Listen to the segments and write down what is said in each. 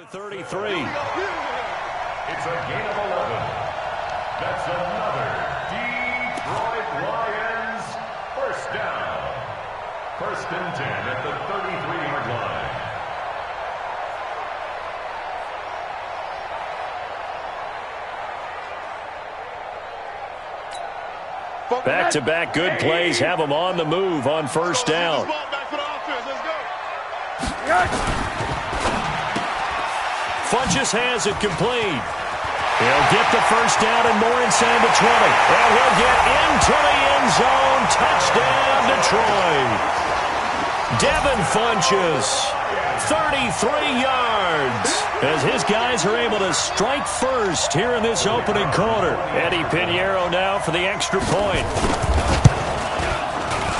33. It's a gain of 11. That's another Detroit Lions first down. First and 10 at the 33-yard line. Back-to-back good plays have them on the move on first down. Funches has it complete. He'll get the first down and more inside the 20. And he'll get into the end zone. Touchdown, Detroit. Devin Funches, 33 yards, as his guys are able to strike first here in this opening quarter. Eddie Pinheiro now for the extra point.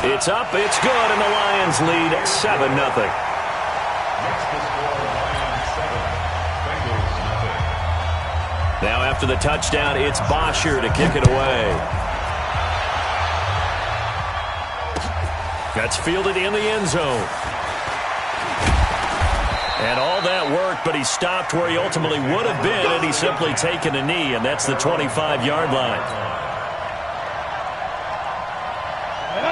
It's up, it's good, and the Lions lead 7-0. Now after the touchdown, it's Bosher to kick it away. That's fielded in the end zone. And all that worked, but he stopped where he ultimately would have been had he simply taken a knee, and that's the 25-yard line.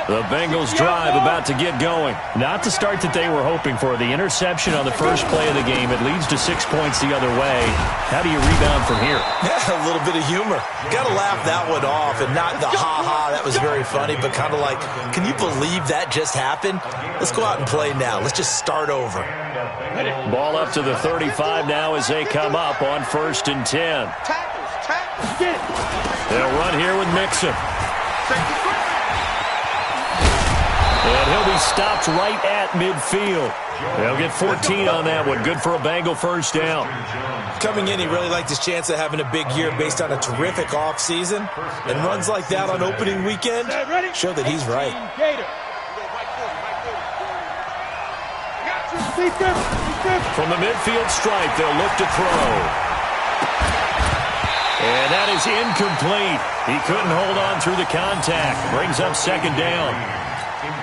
The Bengals drive about to get going. Not the start that they were hoping for. The interception on the first play of the game. It leads to 6 points the other way. How do you rebound from here? Yeah, a little bit of humor. Got to laugh that one off, and not the ha-ha, that was very funny, but kind of like, can you believe that just happened? Let's go out and play now. Let's just start over. Ball up to the 35 now as they come up on first and 10. They'll run here with Mixon. And he'll be stopped right at midfield. They'll get 14 on that one. Good for a Bengal first down. Coming in, he really liked his chance of having a big year based on a terrific offseason. And runs like that on opening weekend show that he's right. From the midfield stripe, they'll look to throw. And that is incomplete. He couldn't hold on through the contact. Brings up second down.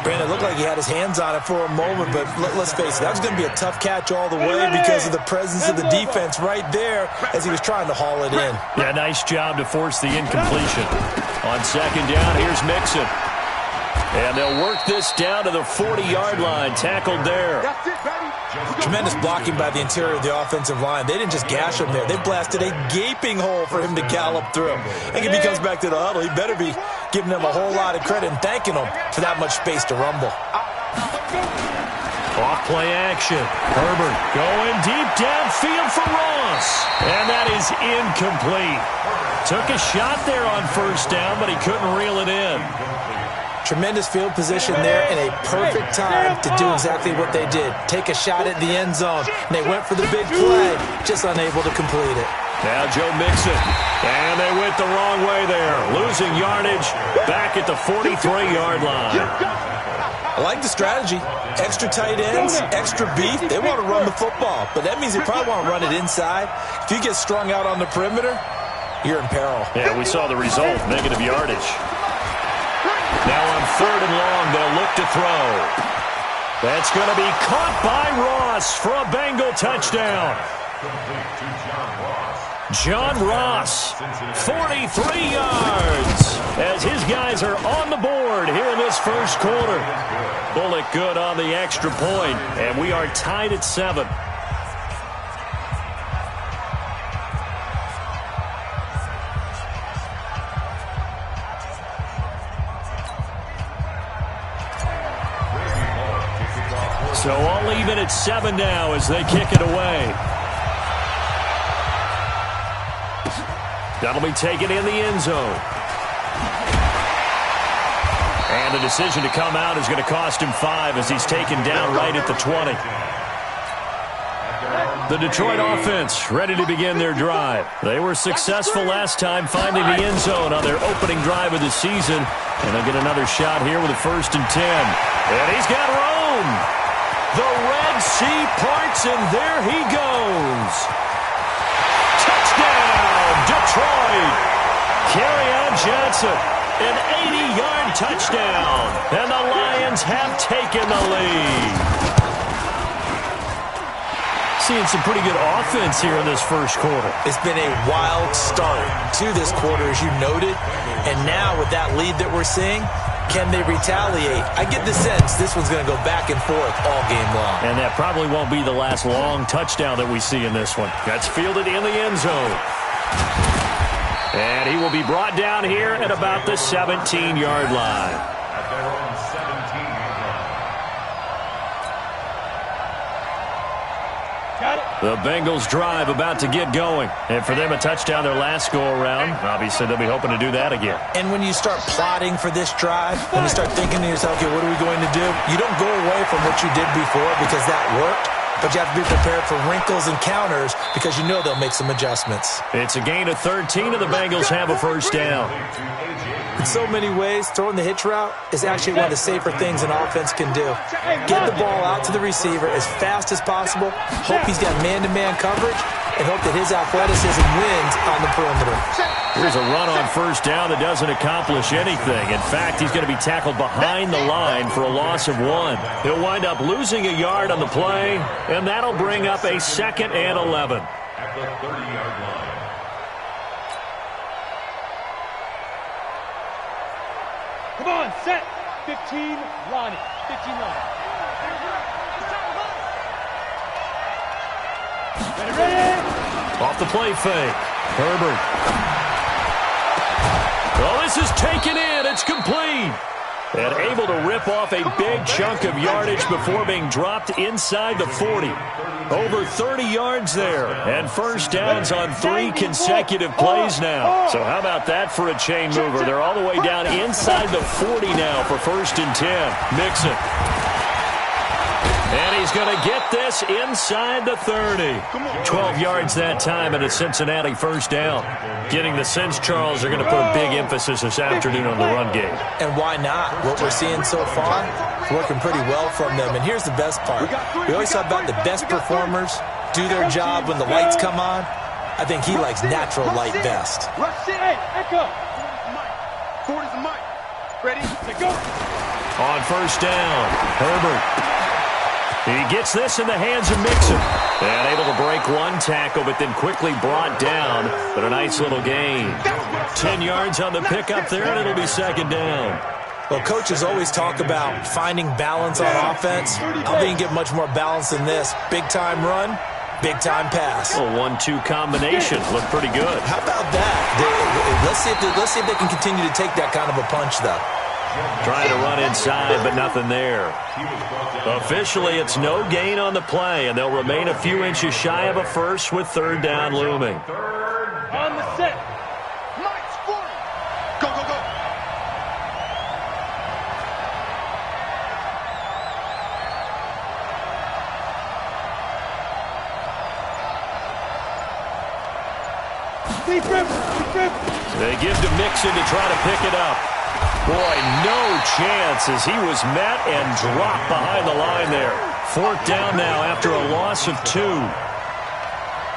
Brandon, it looked like he had his hands on it for a moment, but let's face it, that was going to be a tough catch all the way because of the presence of the defense right there as he was trying to haul it in. Yeah, nice job to force the incompletion. On second down, here's Mixon. And they'll work this down to the 40-yard line, tackled there. Tremendous blocking by the interior of the offensive line. They didn't just gash him there. They blasted a gaping hole for him to gallop through. I think if he comes back to the huddle, he better be giving them a whole lot of credit and thanking them for that much space to rumble. Off play action. Herbert going deep downfield for Ross. And that is incomplete. Took a shot there on first down, but he couldn't reel it in. Tremendous field position there and a perfect time to do exactly what they did. Take a shot at the end zone. And they went for the big play, just unable to complete it. Now Joe Mixon. And they went the wrong way there. Losing yardage back at the 43-yard line. I like the strategy. Extra tight ends, extra beef. They want to run the football, but that means they probably want to run it inside. If you get strung out on the perimeter, you're in peril. Yeah, we saw the result, negative yardage. Now on third and long, they'll look to throw. That's going to be caught by Ross for a Bengal touchdown. John Ross, 43 yards, as his guys are on the board here in this first quarter. Bullock good on the extra point, and we are tied at 7. So all even at 7 now as they kick it away. That'll be taken in the end zone. And the decision to come out is going to cost him 5 as he's taken down right at the 20. The Detroit offense ready to begin their drive. They were successful last time finding the end zone on their opening drive of the season. And they'll get another shot here with a first and 10. And he's got room. The Red Sea parts, and there he goes. Touchdown, Detroit. Kerryon Johnson, an 80-yard touchdown, and the Lions have taken the lead. Seeing some pretty good offense here in this first quarter. It's been a wild start to this quarter, as you noted. And now with that lead that we're seeing, can they retaliate? I get the sense this one's going to go back and forth all game long. And that probably won't be the last long touchdown that we see in this one. That's fielded in the end zone. And he will be brought down here at about the 17-yard line. At their own 17-yard line. Got it. The Bengals drive about to get going. And for them, a touchdown their last go-around. Obviously, they'll be hoping to do that again. And when you start plotting for this drive, when you start thinking to yourself, okay, what are we going to do? You don't go away from what you did before because that worked. But you have to be prepared for wrinkles and counters because you know they'll make some adjustments. It's a gain of 13, and the Bengals have a first down. In so many ways, throwing the hitch route is actually one of the safer things an offense can do. Get the ball out to the receiver as fast as possible, hope he's got man-to-man coverage, and hope that his athleticism wins on the perimeter. Here's a run on first down that doesn't accomplish anything. In fact, he's going to be tackled behind the line for a loss of 1. He'll wind up losing a yard on the play, and that'll bring up a 2nd and 11. At the 30-yard line. Come on, set. 15, Ronnie. 15, Ronnie. Ready? Off the play fake. Herbert. Well, this is taken in. It's complete. And able to rip off a big chunk of yardage before being dropped inside the 40. Over 30 yards there. And first downs on 3 consecutive plays now. So how about that for a chain mover? They're all the way down inside the 40 now for 1st and 10. Mixon. And he's going to get this inside the 30. 12 yards that time and a Cincinnati first down. Getting the sense, Charles, they're going to put a big emphasis this afternoon on the run game. And why not? What we're seeing so far, working pretty well from them. And here's the best part. We always talk about the best performers do their job when the lights come on. I think he likes natural light best. Hey, Echo. Ford is the mic. Ready? To go. On first down, Herbert. He gets this in the hands of Mixon. And able to break one tackle, but then quickly brought down. But a nice little gain. 10 yards on the pickup there, and it'll be 2nd down. Well, coaches always talk about finding balance on offense. I don't think you can get much more balance than this. Big-time run, big-time pass. A 1-2 combination. Looked pretty good. How about that? Let's see if they can continue to take that kind of a punch, though. Trying to run inside, but nothing there. Officially, it's no gain on the play, and they'll remain a few inches shy of a first with 3rd down looming. On the set. Mike's 40. Go, go, go. Deep rip. They give to Mixon to try to pick it up. Boy, no chance as he was met and dropped behind the line there. 4th down now after a loss of 2.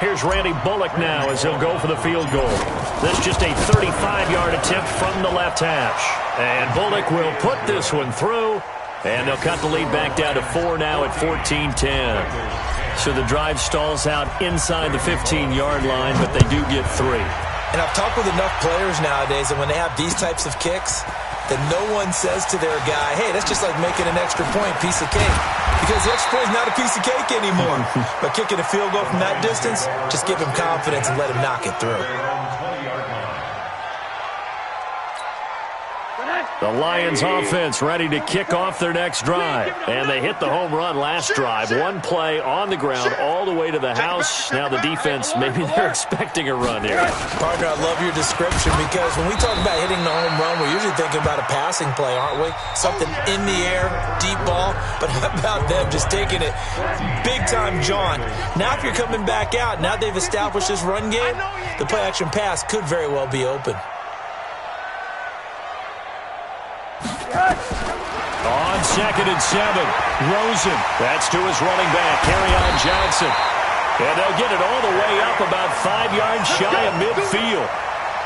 Here's Randy Bullock now as he'll go for the field goal. This just a 35-yard attempt from the left hash. And Bullock will put this one through, and they'll cut the lead back down to 4 now at 14-10. So the drive stalls out inside the 15-yard line, but they do get 3. And I've talked with enough players nowadays that when they have these types of kicks, that no one says to their guy, hey, that's just like making an extra point, piece of cake. Because the extra point is not a piece of cake anymore. But kicking a field goal from that distance, just give him confidence and let him knock it through. The Lions offense ready to kick off their next drive. And they hit the home run last drive. One play on the ground all the way to the house. Now the defense, maybe they're expecting a run here. Partner, I love your description because when we talk about hitting the home run, we're usually thinking about a passing play, aren't we? Something in the air, deep ball. But how about them just taking it big-time jaunt? Now if you're coming back out, now they've established this run game, the play-action pass could very well be open. On 2nd and 7, Rosen. That's to his running back, Kerryon Johnson. And they'll get it all the way up about 5 yards shy of midfield.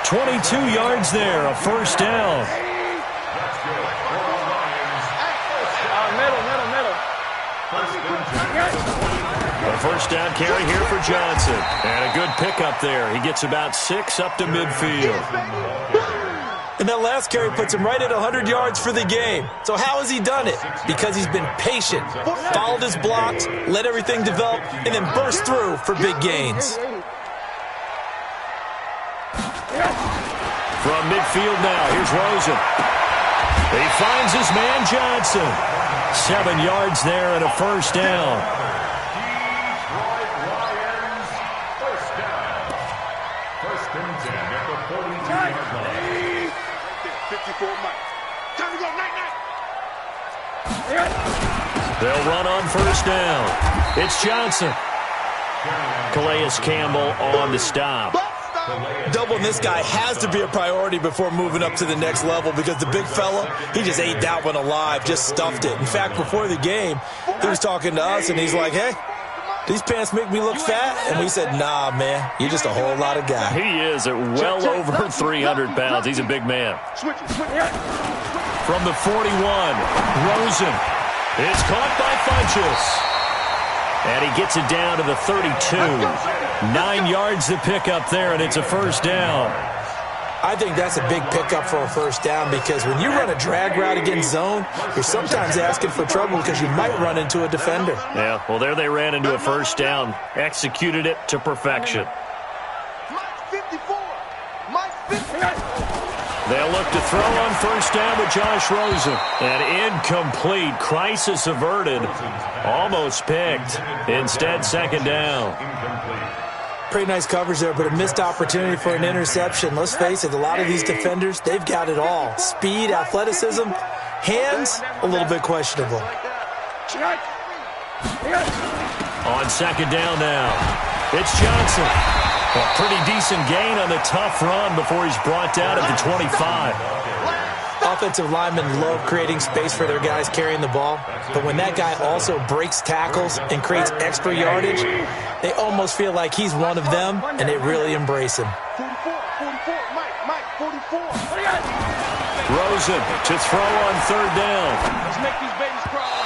22 yards there, a first down. Middle. A first down carry here for Johnson. And a good pickup there. He gets about 6 up to midfield. And that last carry puts him right at 100 yards for the game. So how has he done it? Because he's been patient, followed his blocks, let everything develop, and then burst through for big gains. From midfield now, here's Rosen. He finds his man Johnson. 7 yards there and a first down. Detroit Lions, first down. First and 10 at the 42-yard line. 54 miles. Time to go, night-night. They'll run on first down. It's Johnson. Calais Campbell on the stop. Doubling this guy has to be a priority before moving up to the next level because the big fella, he just ate that one alive, just stuffed it. In fact, before the game, he was talking to us, and he's like, hey, these pants make me look fat? And we said, nah, man, you're just a whole lot of guy. He is at well over 300 pounds. He's a big man. From the 41, Rosen. It's caught by Funchess. And he gets it down to the 32. 9 yards to pick up there, and it's a first down. I think that's a big pickup for a first down because when you run a drag route against zone, you're sometimes asking for trouble because you might run into a defender. Yeah, well, there they ran into a first down. Executed it to perfection. They'll look to throw on first down with Josh Rosen. And incomplete. Crisis averted. Almost picked. Instead, second down. Pretty nice coverage there, but a missed opportunity for an interception. Let's face it, a lot of these defenders, they've got it all. Speed, athleticism, hands, a little bit questionable. On second down now, it's Johnson. A pretty decent gain on the tough run before he's brought down at the 25. Offensive linemen love creating space for their guys carrying the ball, but when that guy also breaks tackles and creates extra yardage, they almost feel like he's one of them, and they really embrace him. Rosen to throw on third down.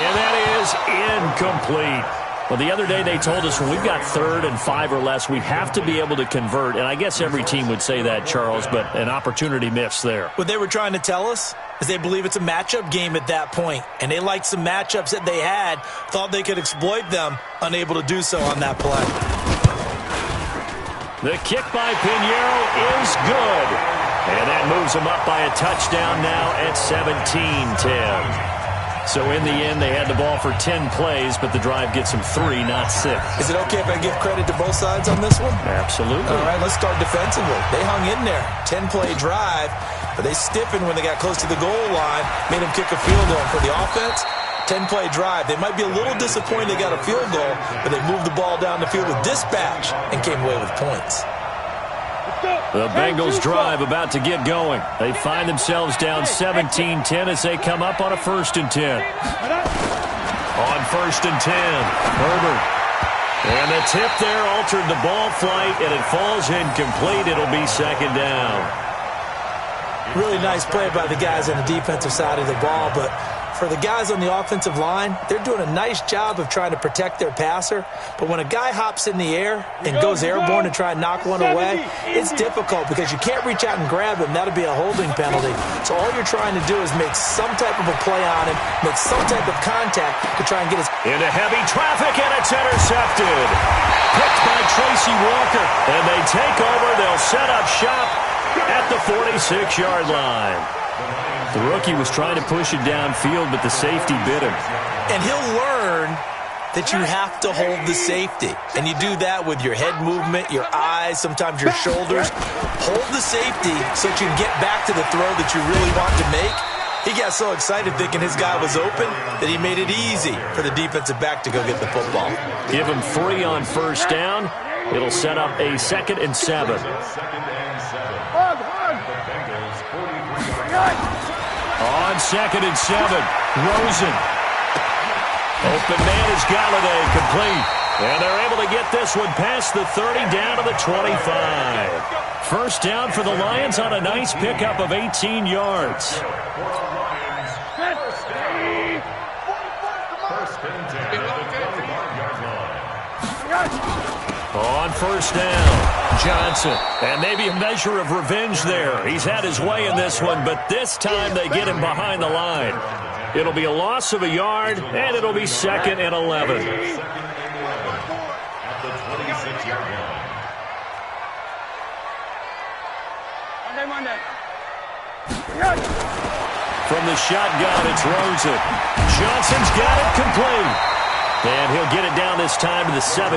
And that is incomplete. Well, the other day they told us when we've got 3rd and 5 or less, we have to be able to convert. And I guess every team would say that, Charles, but an opportunity missed there. What they were trying to tell us is they believe it's a matchup game at that point. And they liked some matchups that they had, thought they could exploit them, unable to do so on that play. The kick by Pinheiro is good. And that moves them up by a touchdown now at 17-10. So in the end, they had the ball for 10 plays, but the drive gets them 3, not 6. Is it okay if I give credit to both sides on this one? Absolutely. All right, let's start defensively. They hung in there. 10-play drive, but they stiffened when they got close to the goal line, made them kick a field goal. For the offense, 10-play drive. They might be a little disappointed they got a field goal, but they moved the ball down the field with dispatch and came away with points. The Bengals drive about to get going. They find themselves down 17-10 as they come up on a 1st and 10. On 1st and 10, Herbert. And the tip there altered the ball flight, and it falls incomplete. It'll be second down. Really nice play by the guys on the defensive side of the ball, but for the guys on the offensive line, they're doing a nice job of trying to protect their passer. But when a guy hops in the air and goes airborne to try and knock one away, it's difficult because you can't reach out and grab him. That'll be a holding penalty. So all you're trying to do is make some type of a play on him, make some type of contact to try and get his... Into heavy traffic, and it's intercepted. Picked by Tracy Walker. And they take over. They'll set up shop at the 46-yard line. The rookie was trying to push it downfield, but the safety bit him. And he'll learn that you have to hold the safety. And you do that with your head movement, your eyes, sometimes your shoulders. Hold the safety so that you can get back to the throw that you really want to make. He got so excited thinking his guy was open that he made it easy for the defensive back to go get the football. Give him 3 on first down. It'll set up a 2nd and 7. On 2nd and 7, Rosen. Open man is Galladay, complete. And they're able to get this one past the 30 down to the 25. First down for the Lions on a nice pickup of 18 yards. On first down, Johnson. And maybe a measure of revenge there. He's had his way in this one, but this time they get him behind the line. It'll be a loss of a yard, and it'll be 2nd and 11. At the 26-yard line. From the shotgun, it's Rosen. Johnson's got it complete. And he'll get it down this time to the 17.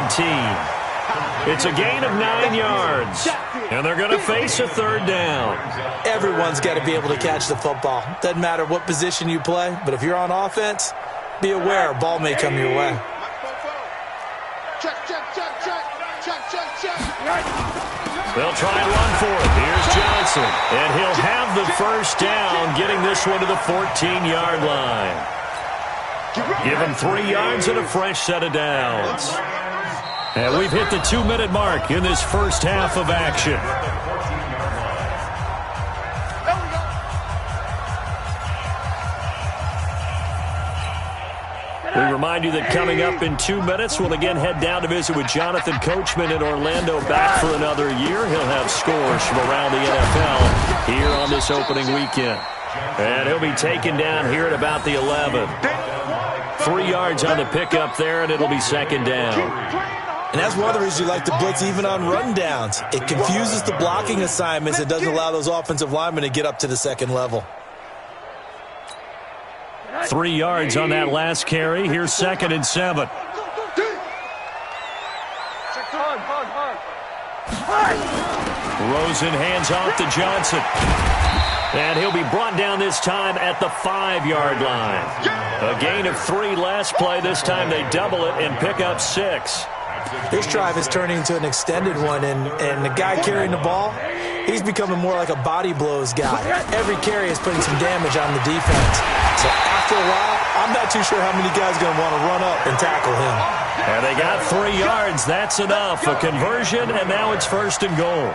It's a gain of 9 yards. And they're going to face a 3rd down. Everyone's got to be able to catch the football. Doesn't matter what position you play, but if you're on offense, be aware a ball may come your way. They'll try and run for it. Here's Johnson. And he'll have the first down, getting this one to the 14-yard line. Give him 3 yards and a fresh set of downs. And we've hit the 2-minute mark in this first half of action. We remind you that coming up in 2 minutes, we'll again head down to visit with Jonathan Coachman in Orlando, back for another year. He'll have scores from around the NFL here on this opening weekend. And he'll be taken down here at about the 11. 3 yards on the pickup there, and it'll be 2nd down. And that's one of the reasons you like to blitz even on run downs. It confuses the blocking assignments. It doesn't allow those offensive linemen to get up to the 2nd level. 3 yards on that last carry. Here's 2nd and 7. Rosen hands off to Johnson. And he'll be brought down this time at the 5-yard line. A gain of 3 last play. This time they double it and pick up 6. This drive is turning into an extended one, and the guy carrying the ball, he's becoming more like a body blows guy. Every carry is putting some damage on the defense. So after a while, I'm not too sure how many guys are going to want to run up and tackle him. And they got 3 yards. That's enough. A conversion, and now it's 1st and goal.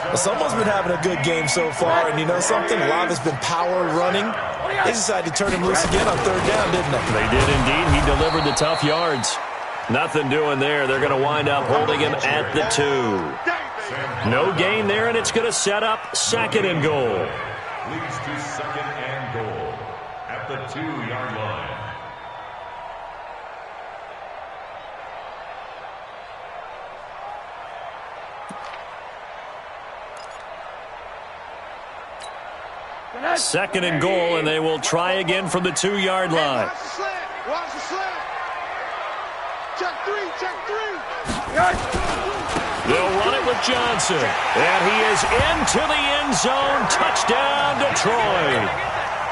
Well, someone's been having a good game so far, and you know something? A lot of it's been power running. They decided to turn him loose again on 3rd down, didn't they? They did indeed. He delivered the tough yards. Nothing doing there. They're going to wind up holding him at the 2. No gain there, and it's going to set up 2nd and goal. Leads to 2nd and goal at the 2-yard line. Second and goal, and they will try again from the 2-yard line. Watch the slant. Check 3. They'll run it with Johnson. And he is into the end zone. Touchdown, Detroit.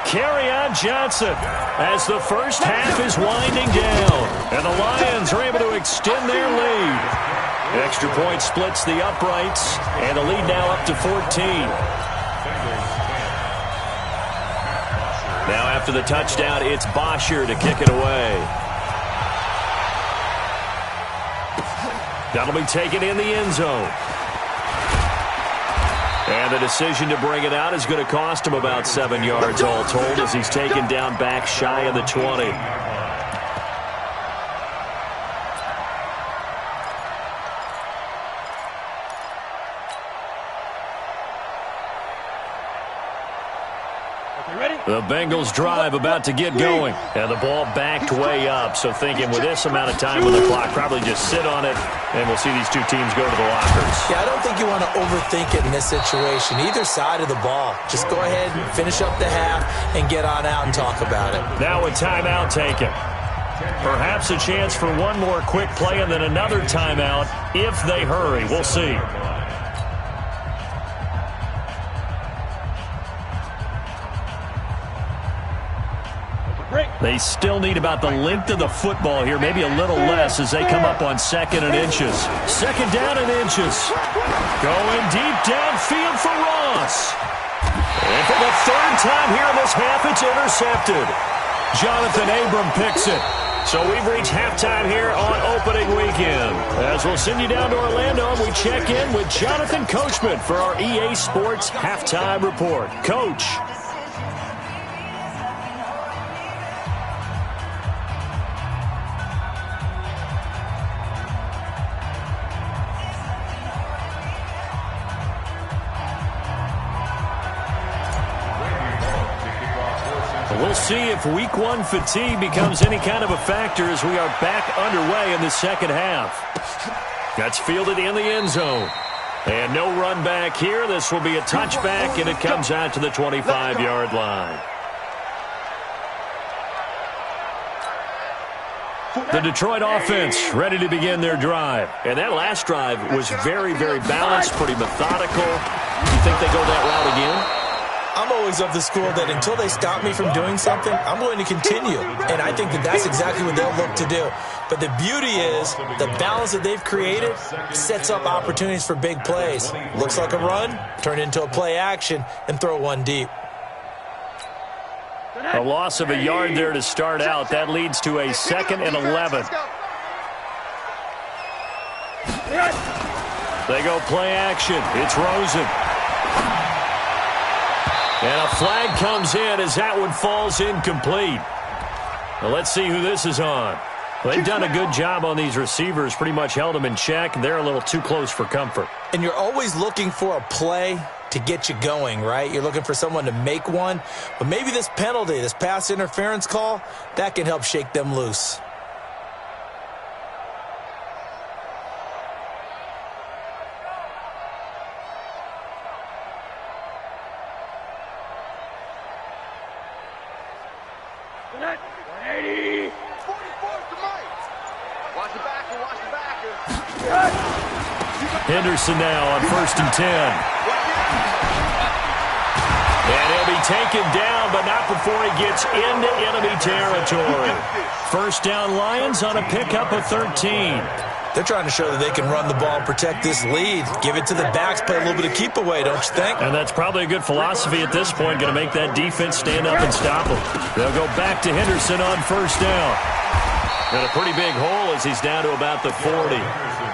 Carry on Johnson as the first half is winding down. And the Lions are able to extend their lead. Extra point splits the uprights. And the lead now up to 14. Now after the touchdown, it's Bosher to kick it away. That'll be taken in the end zone. And the decision to bring it out is going to cost him about 7 yards all told as he's taken down back shy of the 20. The Bengals drive about to get going. And the ball backed way up. So thinking with this amount of time on the clock, probably just sit on it, and we'll see these two teams go to the lockers. Yeah, I don't think you want to overthink it in this situation. Either side of the ball. Just go ahead and finish up the half and get on out and talk about it. Now a timeout taken. Perhaps a chance for one more quick play and then another timeout if they hurry. We'll see. They still need about the length of the football here, maybe a little less as they come up on 2nd and inches. 2nd down and inches. Going deep downfield for Ross. And for the 3rd time here in this half, it's intercepted. Jonathan Abram picks it. So we've reached halftime here on opening weekend. As we'll send you down to Orlando, and we check in with Jonathan Coachman for our EA Sports Halftime Report. Coach. We'll see if Week 1 fatigue becomes any kind of a factor as we are back underway in the second half. That's fielded in the end zone. And no run back here. This will be a touchback, and it comes out to the 25-yard line. The Detroit offense ready to begin their drive. And that last drive was very, very balanced, pretty methodical. You think they go that route again? I'm always of the school that until they stop me from doing something, I'm going to continue. And I think that that's exactly what they'll look to do. But the beauty is the balance that they've created sets up opportunities for big plays. Looks like a run, turn into a play action, and throw one deep. A loss of a yard there to start out. That leads to a 2nd and 11. They go play action. It's Rosen. And a flag comes in as that one falls incomplete. Well, let's see who this is on. Well, they've done a good job on these receivers, pretty much held them in check, and they're a little too close for comfort. And you're always looking for a play to get you going, right? You're looking for someone to make one. But maybe this penalty, this pass interference call, that can help shake them loose. Henderson now on 1st and 10. And he'll be taken down, but not before he gets into enemy territory. First down Lions on a pickup of 13. They're trying to show that they can run the ball and protect this lead. Give it to the backs, play a little bit of keep away, don't you think? And that's probably a good philosophy at this point, going to make that defense stand up and stop them. They'll go back to Henderson on 1st down. And a pretty big hole as he's down to about the 40.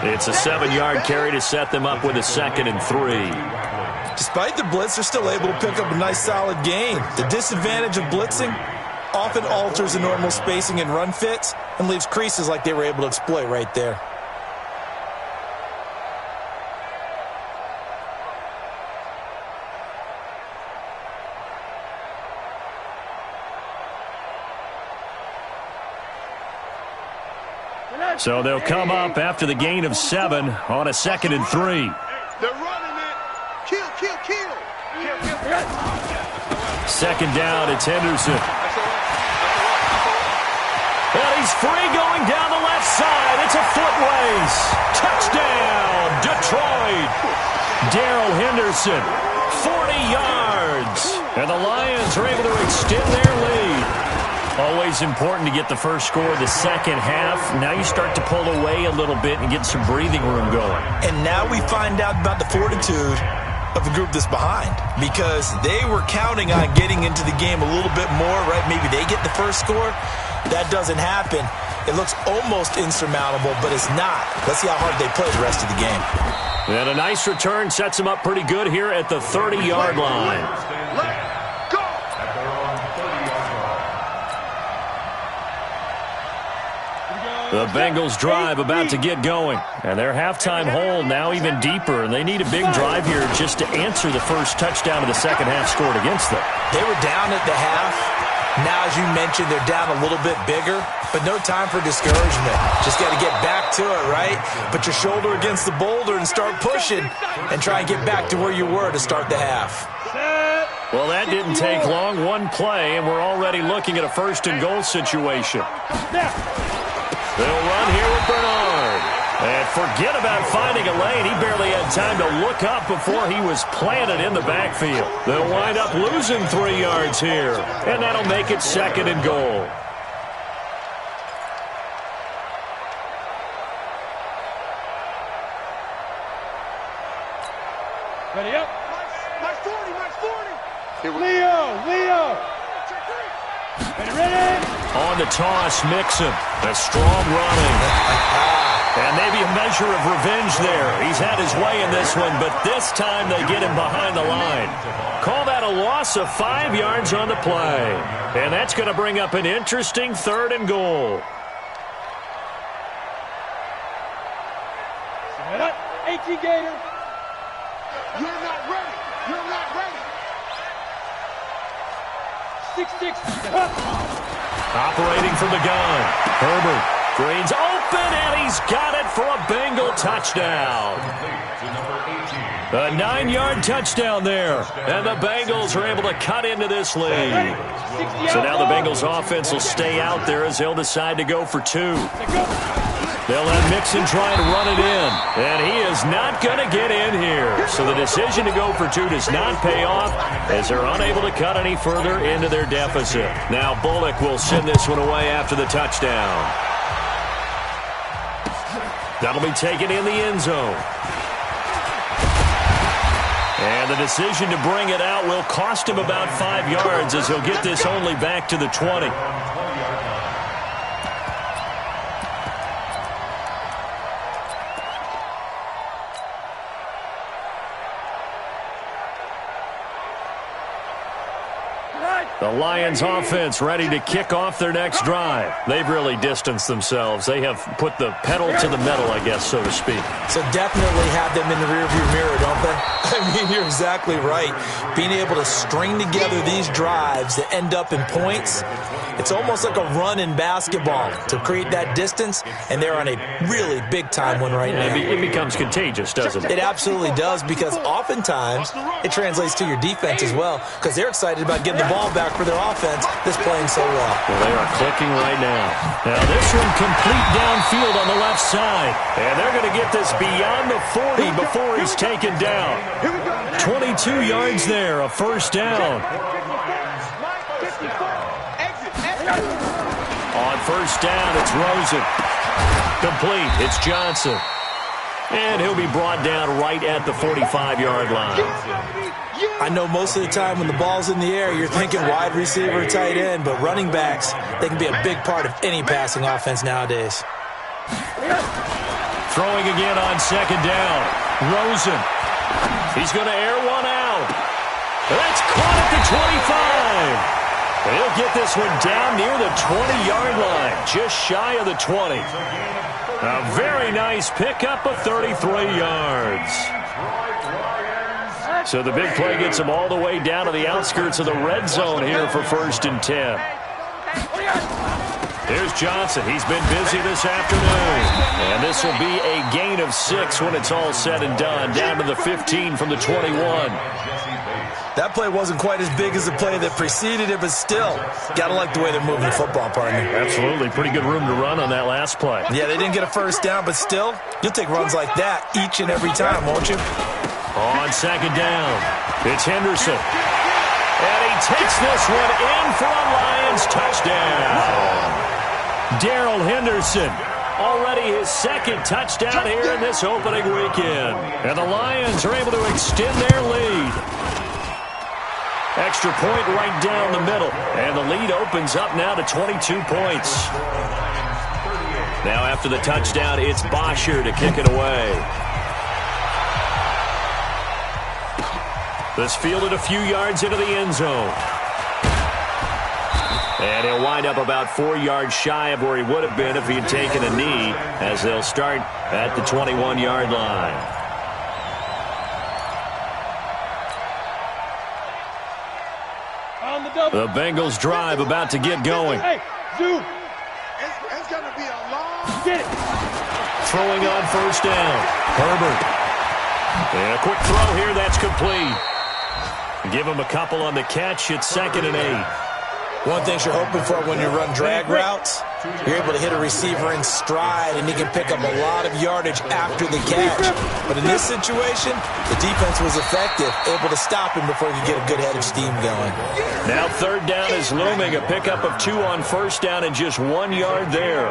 It's a 7-yard carry to set them up with a 2nd and 3. Despite the blitz, they're still able to pick up a nice solid gain. The disadvantage of blitzing often alters the normal spacing and run fits and leaves creases like they were able to exploit right there. So they'll come up after the gain of 7 on a 2nd and 3. They're running it. Kill, kill, kill. Second down, it's Henderson. And he's free going down the left side. It's a foot race. Touchdown, Detroit. Darrell Henderson, 40 yards. And the Lions are able to extend their lead. Always important to get the first score of the second half. Now you start to pull away a little bit and get some breathing room going. And now we find out about the fortitude of the group that's behind, because they were counting on getting into the game a little bit more, right? Maybe they get the first score. That doesn't happen. It looks almost insurmountable, but it's not. Let's see how hard they play the rest of the game. And a nice return sets them up pretty good here at the 30-yard line. The Bengals drive about to get going. And their halftime hole now even deeper. And they need a big drive here just to answer the first touchdown of the second half scored against them. They were down at the half. Now, as you mentioned, they're down a little bit bigger. But no time for discouragement. Just got to get back to it, right? Put your shoulder against the boulder and start pushing. And try and get back to where you were to start the half. Well, that didn't take long. One play, and we're already looking at a 1st and goal situation. They'll run here with Bernard. And forget about finding a lane. He barely had time to look up before he was planted in the backfield. They'll wind up losing 3 yards here. And that'll make it 2nd and goal. Ready up. March 40, March 40. Leo. Ready. On the toss, Mixon. A strong running. And maybe a measure of revenge there. He's had his way in this one, but this time they get him behind the line. Call that a loss of 5 yards on the play. And that's going to bring up an interesting 3rd and goal. AT Gator. You're not ready. You're not ready. Operating from the gun. Herbert. Green's open, and he's got it for a Bengal touchdown. A 9-yard touchdown there. And the Bengals are able to cut into this lead. So now the Bengals offense will stay out there as they'll decide to go for 2. They'll let Mixon try and run it in. And he is not going to get in here. So the decision to go for 2 does not pay off as they're unable to cut any further into their deficit. Now Bullock will send this one away after the touchdown. That'll be taken in the end zone. And the decision to bring it out will cost him about 5 yards as he'll get this only back to the 20. The Lions offense ready to kick off their next drive. They've really distanced themselves. They have put the pedal to the metal, I guess, so to speak. So definitely have them in the rearview mirror, don't they? I mean, you're exactly right. Being able to string together these drives that end up in points, it's almost like a run in basketball to create that distance, and they're on a really big-time one right now. It becomes contagious, doesn't it? It absolutely does, because oftentimes it translates to your defense as well, because they're excited about getting the ball back for their offense that's playing so well. Well, they are clicking right now. Now this one complete downfield on the left side. And they're going to get this beyond the 40 before he's taken down. 22 yards there, a first down. On first down, it's Rosen. Complete, it's Johnson. And he'll be brought down right at the 45-yard line. I know most of the time when the ball's in the air, you're thinking wide receiver, tight end, but running backs, they can be a big part of any passing offense nowadays. Throwing again on second down. Rosen. He's going to air one out. That's caught at the 25. He'll get this one down near the 20-yard line, just shy of the 20. A very nice pickup of 33 yards. So the big play gets him all the way down to the outskirts of the red zone here for 1st and 10. There's Johnson. He's been busy this afternoon. And this will be a gain of 6 when it's all said and done, down to the 15 from the 21. That play wasn't quite as big as the play that preceded it, but still, got to like the way they're moving the football, partner. Absolutely. Pretty good room to run on that last play. Yeah, they didn't get a first down, but still, you'll take runs like that each and every time, won't you? On second down, it's Henderson. And he takes this one in for a Lions touchdown. Darrell Henderson, already his 2nd touchdown here in this opening weekend. And the Lions are able to extend their lead. Extra point right down the middle. And the lead opens up now to 22 points. Now after the touchdown, it's Bosher to kick it away. This fielded a few yards into the end zone. And he'll wind up about 4 yards shy of where he would have been if he had taken a knee, as they'll start at the 21-yard line. The Bengals drive about to get going. Hey, Zoo. It's going to be a long... Get it. Throwing on first down. Herbert. And a quick throw here, that's complete. Give him a couple on the catch. It's 2nd and 8. One thing you're hoping for when you run drag routes, you're able to hit a receiver in stride, and he can pick up a lot of yardage after the catch. But in this situation, the defense was effective, able to stop him before he could get a good head of steam going. Now 3rd down is looming. A pickup of 2 on first down and just 1 yard there.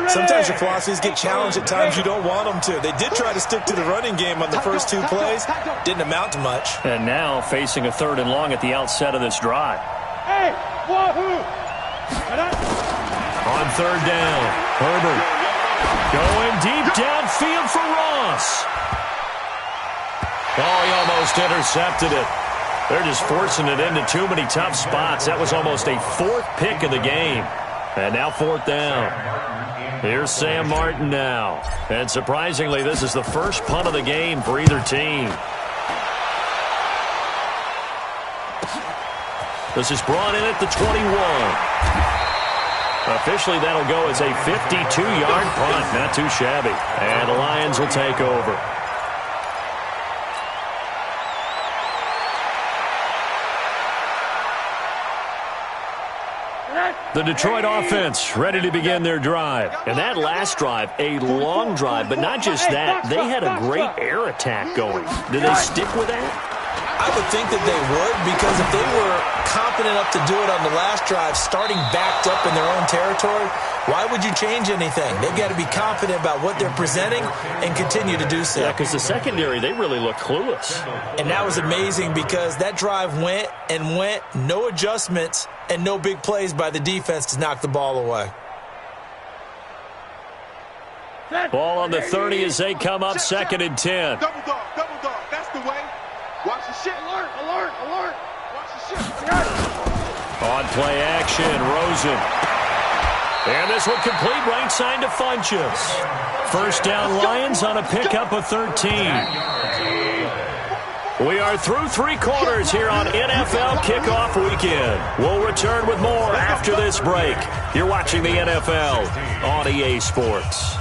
Sometimes your philosophies get challenged at times you don't want them to. They did try to stick to the running game on the first 2 plays. Didn't amount to much. And now facing a 3rd and long at the outset of this drive. Hey, wahoo! On 3rd down, Herbert going deep downfield for Ross. Oh, he almost intercepted it. They're just forcing it into too many tough spots. That was almost a 4th pick of the game. And now 4th down. Here's Sam Martin now. And surprisingly, this is the first punt of the game for either team. This is brought in at the 21. Officially, that'll go as a 52-yard punt. Not too shabby. And the Lions will take over. The Detroit offense ready to begin their drive. And that last drive, a long drive, but not just that. They had a great air attack going. Did they stick with that? I would think that they would, because if they were confident enough to do it on the last drive, starting backed up in their own territory, why would you change anything? They've got to be confident about what they're presenting and continue to do so. Yeah, because the secondary, they really look clueless. And that was amazing because that drive went and went, no adjustments, and no big plays by the defense to knock the ball away. Ball on the 30 as they come up 2nd and 10. Double dog, that's the way. Watch the shit. Alert, alert, alert. Watch the shit. On play action, Rosen. And this one complete, right side to Funchess. First down, Lions on a pickup of 13. We are through 3 quarters here on NFL Kickoff Weekend. We'll return with more after this break. You're watching the NFL on EA Sports.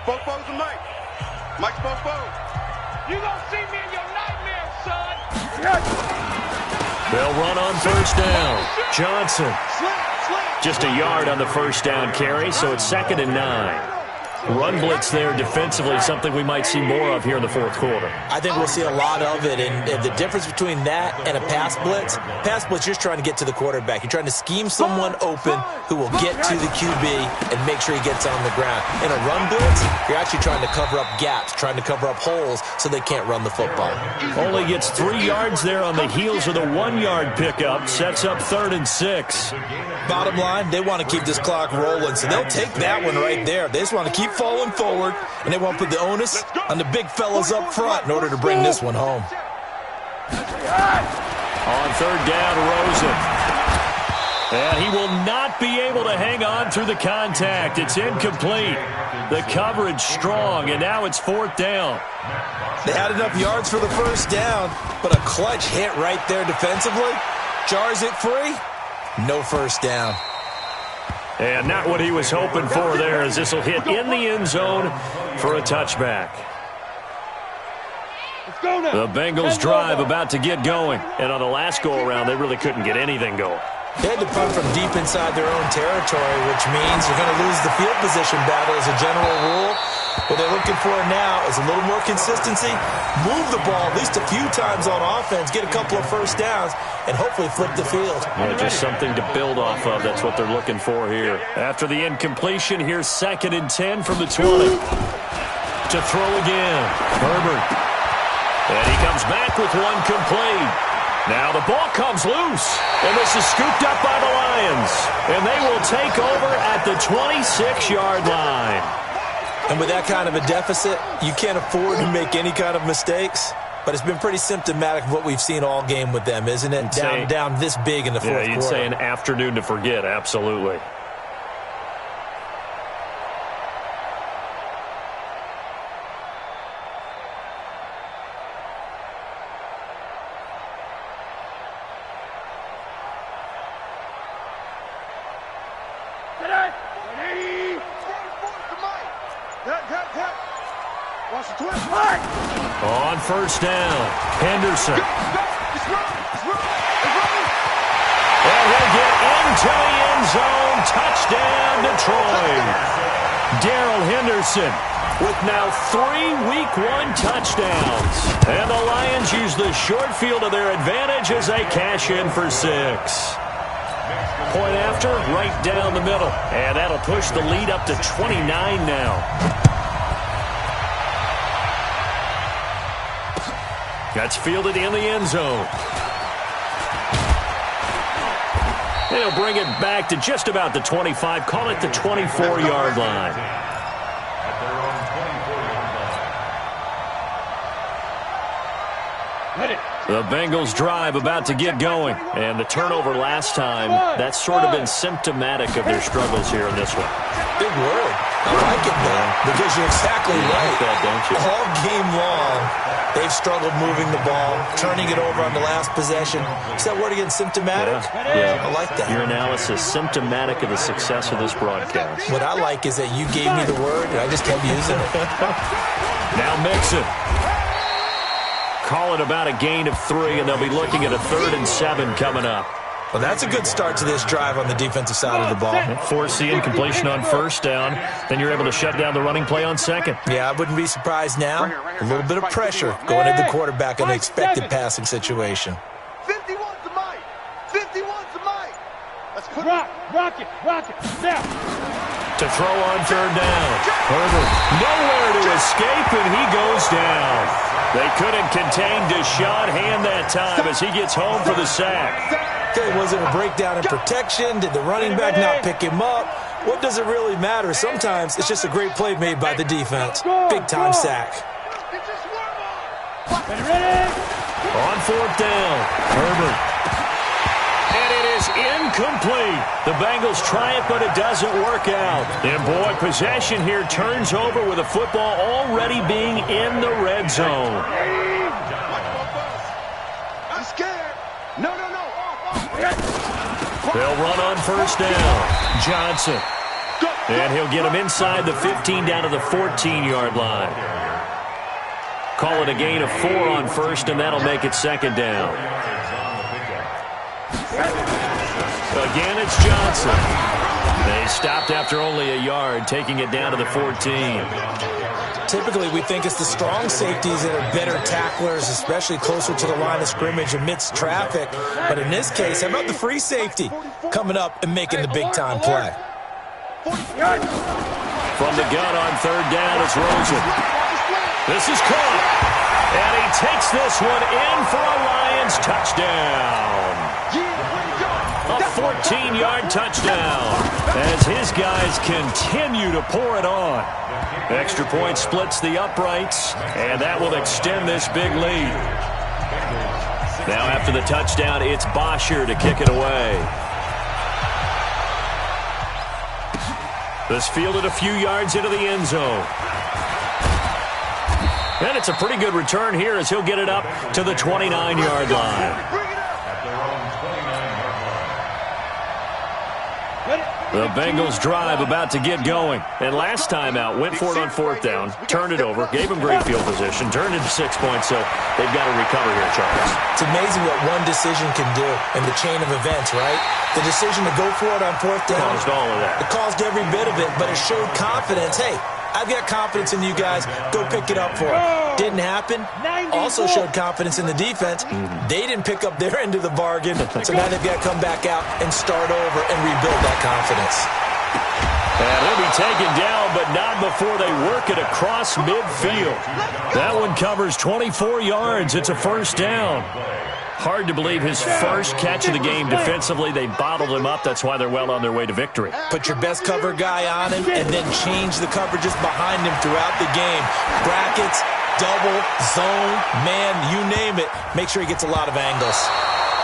Fo's the Mike. Mike's Fo. You gonna see me in your nightmares, son. They'll run on first down. Johnson. Just a yard on the first down carry, so it's 2nd and 9. Run blitz there defensively, something we might see more of here in the 4th quarter. I think we'll see a lot of it, and the difference between that and a pass blitz, you're just trying to get to the quarterback. You're trying to scheme someone open who will get to the QB and make sure he gets on the ground. In a run blitz, you're actually trying to cover up gaps, trying to cover up holes so they can't run the football. Only gets 3 yards there on the heels of the 1-yard pickup. Sets up 3rd and 6. Bottom line, they want to keep this clock rolling, so they'll take that one right there. They just want to keep falling forward, and they want to put the onus on the big fellas up front in order to bring this one home. On 3rd down, Rosen. And he will not be able to hang on through the contact. It's incomplete. The coverage strong, and now it's 4th down. They had enough yards for the first down, but a clutch hit right there defensively. Jars it free. No first down. And not what he was hoping for there, as this will hit in the end zone for a touchback. The Bengals drive about to get going. And on the last go-around, they really couldn't get anything going. They had to punt from deep inside their own territory, which means you're going to lose the field position battle as a general rule. What they're looking for now is a little more consistency, move the ball at least a few times on offense, get a couple of first downs, and hopefully flip the field. Yeah, just something to build off of. That's what they're looking for here. After the incompletion, here's 2nd and 10 from the 20. To throw again, Herbert. And he comes back with one complete. Now the ball comes loose, and this is scooped up by the Lions. And they will take over at the 26-yard line. And with that kind of a deficit, you can't afford to make any kind of mistakes. But it's been pretty symptomatic of what we've seen all game with them, isn't it? Down this big in the 4th quarter. Yeah, you'd say an afternoon to forget, absolutely. On first down, Henderson. And he'll get into the end zone. Touchdown, Detroit. Darrell Henderson with now 3 Week 1 touchdowns. And the Lions use the short field to their advantage as they cash in for 6. Point after, right down the middle. And that'll push the lead up to 29 now. That's fielded in the end zone. And he'll bring it back to just about the 25. Call it the 24-yard line. The Bengals drive about to get going. And the turnover last time, that's sort of been symptomatic of their struggles here in this one. Big word. I like it, though, because you're exactly right. Like that, don't you? All game long, they've struggled moving the ball, turning it over on the last possession. Is that word again, symptomatic? Yeah. I like that. Your analysis, symptomatic of the success of this broadcast. What I like is that you gave me the word, and I just kept using it. Now Mixon. Call it about a gain of 3, and they'll be looking at a 3rd and 7 coming up. Well, that's a good start to this drive on the defensive side of the ball. Force the incompletion on 1st down. Then you're able to shut down the running play on 2nd. Yeah, I wouldn't be surprised now. A little bit of pressure going at the quarterback in an expected passing situation. 51's the mic. 51's the mic. Let's put rock it. Now. To throw on 3rd down. Herbert nowhere to escape, and he goes down. They couldn't contain Deshaun Hand that time as he gets home for the sack. Okay, was it a breakdown in protection? Did the running back not pick him up? What does it really matter? Sometimes it's just a great play made by the defense. Big-time sack. On 4th down, Herbert. And it is incomplete. The Bengals try it, but it doesn't work out. And, boy, possession here turns over with the football already being in the red zone. I'm scared. No. They'll run on 1st down. Johnson. And he'll get him inside the 15 down to the 14-yard line. Call it a gain of 4 on 1st, and that'll make it 2nd down. Again, it's Johnson. They stopped after only a yard, taking it down to the 14. Typically, we think it's the strong safeties that are better tacklers, especially closer to the line of scrimmage amidst traffic. But in this case, how about the free safety coming up and making the big-time play? From the gun on 3rd down, it's Rosen. This is caught. And he takes this one in for a Lions touchdown. A 14-yard touchdown as his guys continue to pour it on. Extra point splits the uprights, and that will extend this big lead. Now after the touchdown, it's Bosher to kick it away. This fielded a few yards into the end zone. And it's a pretty good return here as he'll get it up to the 29-yard line. The Bengals drive about to get going. And last time out, went for it on 4th down, turned it over, gave him great field position, turned it to 6 points, so they've got to recover here, Charles. It's amazing what one decision can do in the chain of events, right? The decision to go for it on 4th down. Caused all of that. It caused every bit of it, but it showed confidence. Hey, I've got confidence in you guys. Go pick it up for it. Didn't happen. Also showed confidence in the defense. They didn't pick up their end of the bargain, so now they've got to come back out and start over and rebuild that confidence. And he'll be taken down, but not before they work it across midfield. That one covers 24 yards. It's a 1st down. Hard to believe his first catch of the game defensively. They bottled him up. That's why they're well on their way to victory. Put your best cover guy on him and then change the coverages behind him throughout the game. Brackets, double, zone, man, you name it. Make sure he gets a lot of angles.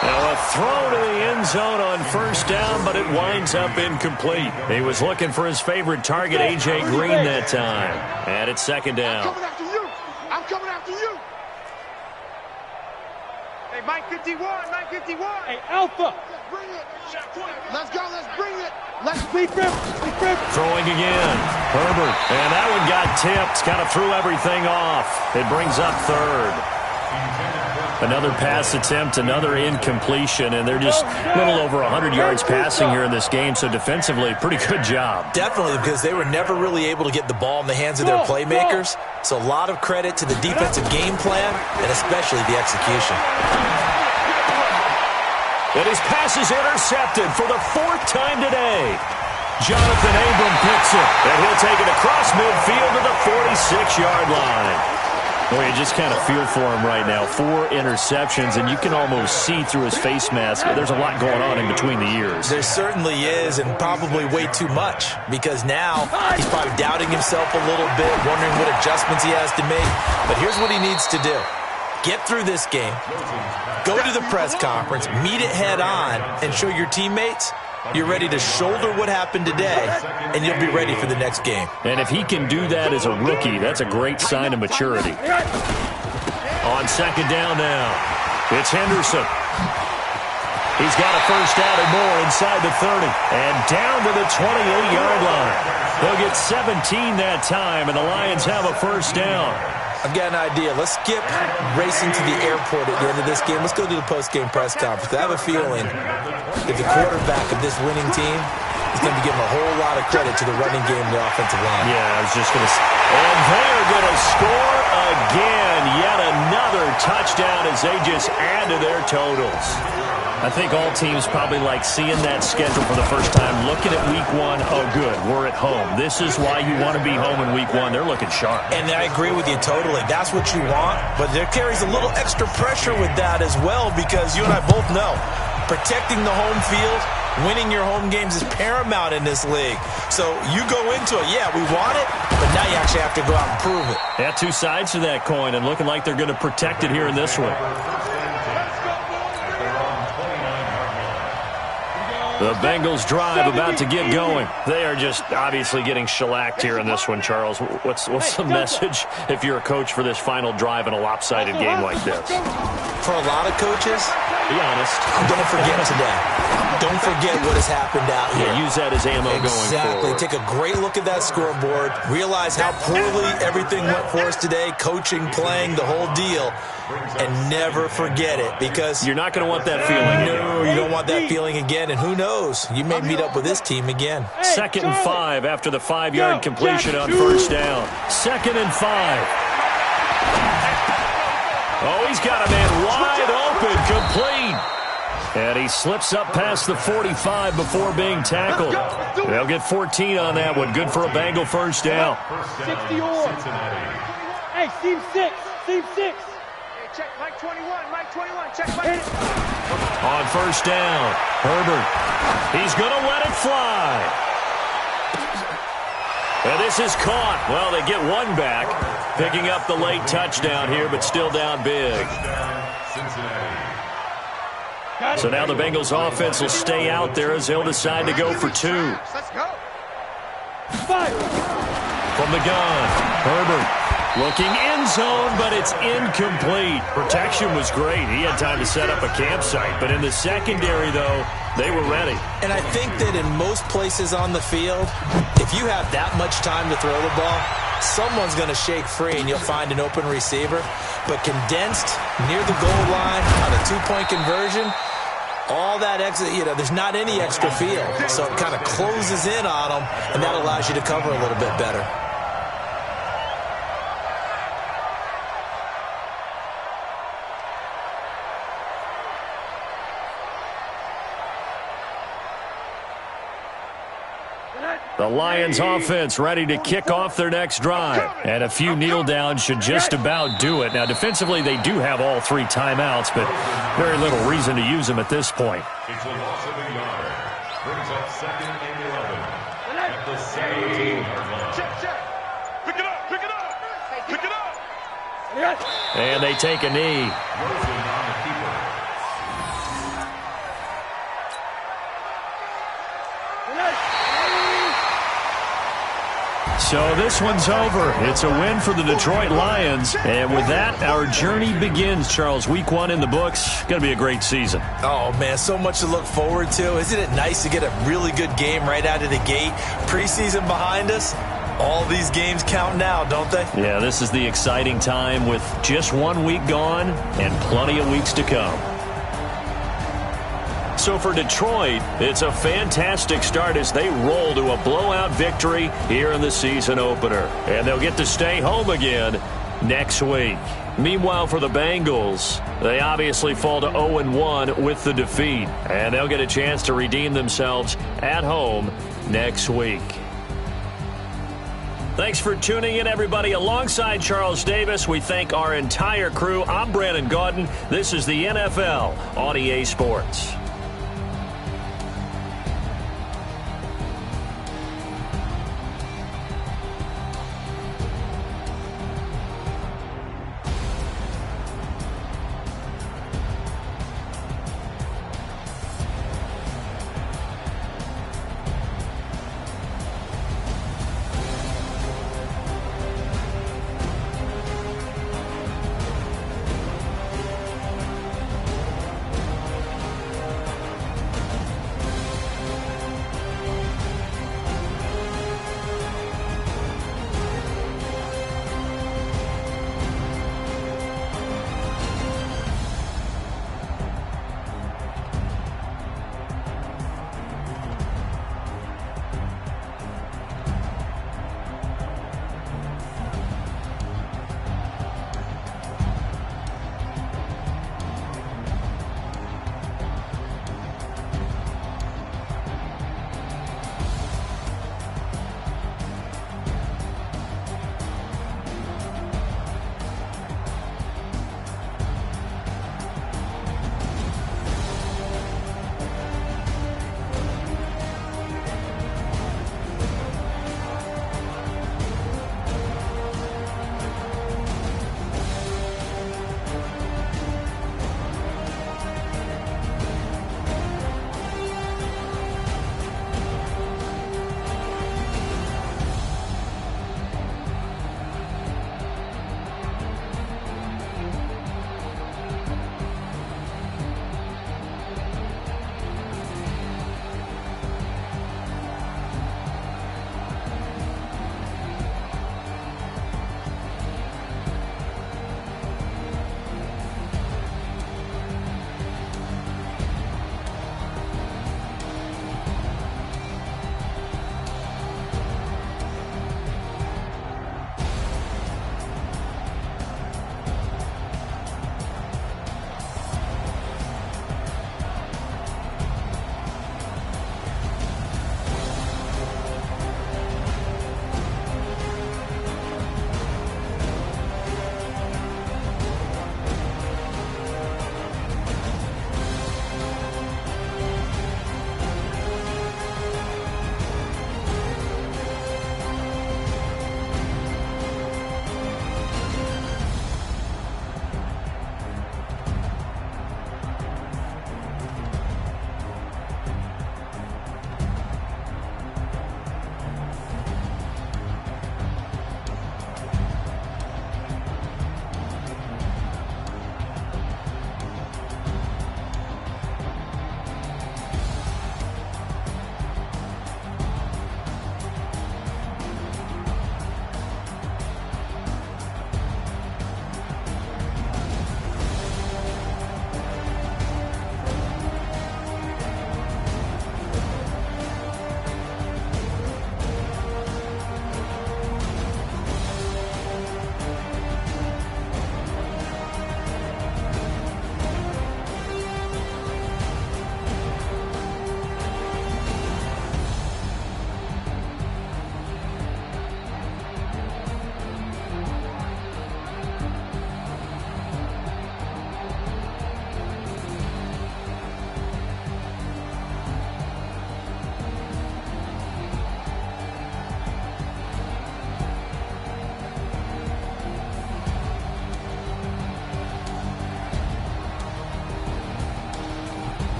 Now a throw to the end zone on 1st down, but it winds up incomplete. He was looking for his favorite target, A.J. Green, that time. And it's 2nd down. I'm coming after you. Hey, Mike 51. Hey, Alpha. Let's bring it. Let's go. Let's bring it. Let's beat them. Throwing again. Herbert. And that one got tipped. Kind of threw everything off. It brings up 3rd. Another pass attempt, another incompletion, and they're just a little over 100 yards passing here in this game, so defensively, pretty good job. Definitely, because they were never really able to get the ball in the hands of their playmakers, so a lot of credit to the defensive game plan, and especially the execution. And his pass is intercepted for the 4th time today. Jonathan Abram picks it, and he'll take it across midfield to the 46-yard line. Well, you just kind of feel for him right now. 4 interceptions, and you can almost see through his face mask. There's a lot going on in between the ears. There certainly is, and probably way too much, because now he's probably doubting himself a little bit, wondering what adjustments he has to make. But here's what he needs to do. Get through this game, go to the press conference, meet it head on, and show your teammates you're ready to shoulder what happened today, and you'll be ready for the next game. And if he can do that as a rookie, that's a great sign of maturity. On second down now, it's Henderson. He's got a first down and more inside the 30. And down to the 28-yard line. They'll get 17 that time, and the Lions have a first down. I've got an idea. Let's skip racing to the airport at the end of this game. Let's go to the post-game press conference. I have a feeling that the quarterback of this winning team is going to be giving a whole lot of credit to the running game and the offensive line. Yeah, I was just going to say. And they're going to score again. Yet another touchdown as they just add to their totals. I think all teams probably like seeing that schedule for the first time, looking at week one. Oh, good, we're at home. This is why you want to be home in week one. They're looking sharp. And I agree with you totally. That's what you want, but there carries a little extra pressure with that as well, because you and I both know protecting the home field, winning your home games is paramount in this league. So you go into it, yeah, we want it, but now you actually have to go out and prove it. Yeah, two sides to that coin, and looking like they're going to protect it here in this one. The Bengals drive about to get going. They are just obviously getting shellacked here in this one, Charles. What's the message if you're a coach for this final drive in a lopsided game like this? For a lot of coaches, be honest, don't forget today. Don't forget what has happened out here. Yeah, use that as ammo going forward. Exactly. Take a great look at that scoreboard. Realize how poorly everything went for us today. Coaching, playing, the whole deal. And never forget it, because you're not going to want that feeling. No, you don't want that feeling again. And who knows? You may meet up with this team again. 2nd and 5 after the 5-yard completion on first down. 2nd and 5. Oh, he's got a man wide open, complete. And he slips up past the 45 before being tackled. They'll get 14 on that one. Good for a Bengal first down. 60-yard. Hey, team 6. Team 6. Check Mike 21, Mike 21, check Mike. On first down, Herbert. He's going to let it fly. And this is caught. Well, they get one back, picking up the late touchdown here, but still down big. So now the Bengals offense will stay out there as they'll decide to go for 2. Let's go. From the gun, Herbert. Looking end zone, but it's incomplete. Protection was great. He had time to set up a campsite. But in the secondary, though, they were ready. And I think that in most places on the field, if you have that much time to throw the ball, someone's going to shake free and you'll find an open receiver. But condensed near the goal line on a 2-point conversion, all that exit, there's not any extra field. So it kind of closes in on them, and that allows you to cover a little bit better. The Lions offense ready to kick off their next drive. And a few kneel downs should just about do it. Now, defensively, they do have all 3 timeouts, but very little reason to use them at this point. It's a loss of a yard. Brings up 2nd and 11. At the 17-yard line. Check. Pick it up, pick it up. Pick it up. And they take a knee. Rosen on the keeper. So this one's over. It's a win for the Detroit Lions. And with that, our journey begins, Charles. Week 1 in the books. Going to be a great season. Oh, man, so much to look forward to. Isn't it nice to get a really good game right out of the gate? Preseason behind us. All these games count now, don't they? Yeah, this is the exciting time with just 1 week gone and plenty of weeks to come. So for Detroit, it's a fantastic start as they roll to a blowout victory here in the season opener. And they'll get to stay home again next week. Meanwhile, for the Bengals, they obviously fall to 0-1 with the defeat. And they'll get a chance to redeem themselves at home next week. Thanks for tuning in, everybody. Alongside Charles Davis, we thank our entire crew. I'm Brandon Gaudin. This is the NFL on EA Sports.